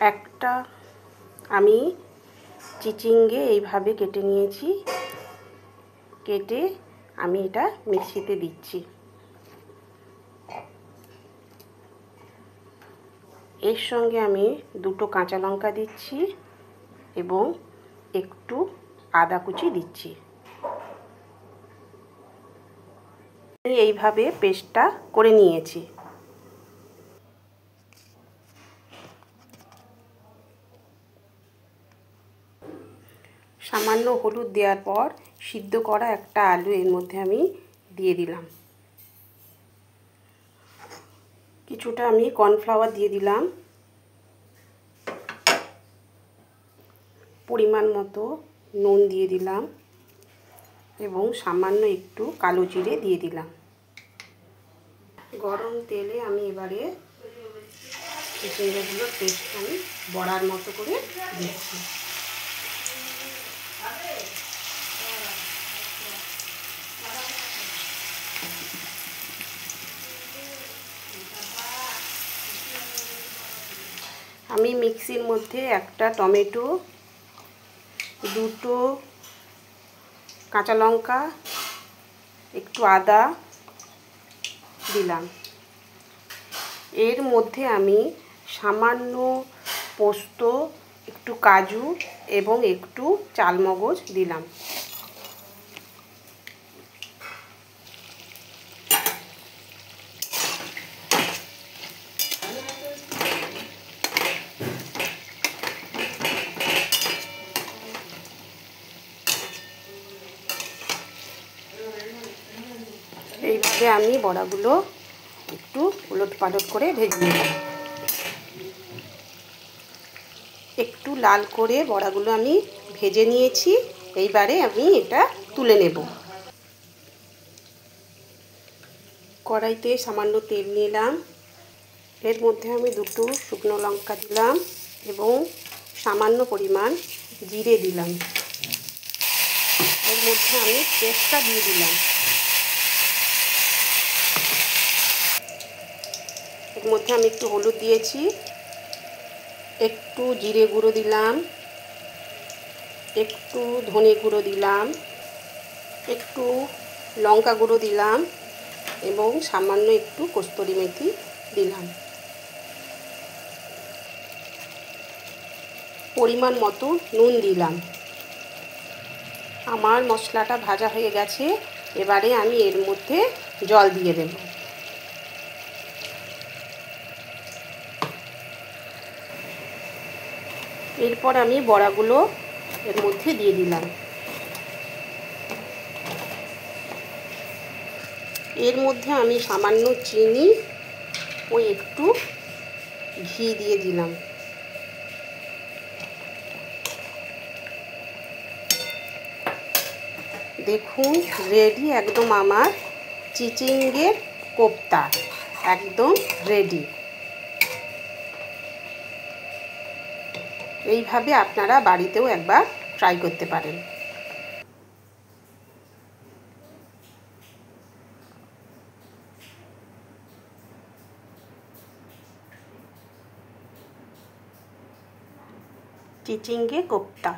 একটা আমি চিচিঙ্গে এইভাবে কেটে নিয়েছি। কেটে আমি এটা মিক্সিতে দিচ্ছি। এর সঙ্গে আমি দুটো কাঁচা লঙ্কা দিচ্ছি এবং একটু আদা কুচি দিচ্ছি। এইভাবে পেস্টটা করে নিয়েছি। সামান্য হলুদ দেওয়ার পর সিদ্ধ করা একটা আলু এর মধ্যে আমি দিয়ে দিলাম। কিছুটা আমি কর্নফ্লাওয়ার দিয়ে দিলাম। পরিমাণ মতো নুন দিয়ে দিলাম এবং সামান্য একটু কালো জিরে দিয়ে দিলাম। গরম তেলে আমি এবারে চিচিঙ্গাগুলোর পেস্ট আমি বড়ার মতো করে দিচ্ছি। আমি মিক্সির মধ্যে একটা টমেটো, দুটো কাঁচা লঙ্কা, একটু আদা দিলাম। এর মধ্যে আমি সামান্য পোস্ত, একটু কাজু এবং একটু চালমগজ দিলাম। এইভাবে আমি বড়াগুলো একটু উলটপালট করে ভেজে নেব। একটু লাল করে বড়াগুলো আমি ভেজে নিয়েছি। এইবারে আমি এটা তুলে নেব। কড়াইতে সামান্য তেল নিলাম। এর মধ্যে আমি দুটো শুকনো লঙ্কা দিলাম এবং সামান্য পরিমাণ জিরে দিলাম। এর মধ্যে আমি পেস্টটা দিয়ে দিলাম। এর মধ্যে আমি একটু হলুদ দিয়েছি, একটু জিরে গুঁড়ো দিলাম, একটু ধনে গুঁড়ো দিলাম, একটু লঙ্কা গুঁড়ো দিলাম এবং সামান্য একটু কস্তুরি মেথি দিলাম। পরিমাণ মতো নুন দিলাম। আমার মশলাটা ভাজা হয়ে গেছে। এবারে আমি এর মধ্যে জল দিয়ে দেব। এরপর আমি বড়াগুলো এর মধ্যে দিয়ে দিলাম। এর মধ্যে আমি সামান্য চিনি ও একটু ঘি দিয়ে দিলাম। দেখুন রেডি একদম আমার চিচিঙ্গের কোপ্তা, একদম রেডি। এইভাবে আপনারা বাড়িতেও একবার ট্রাই করতে পারেন। চিচিঙ্গে কোপ্তা।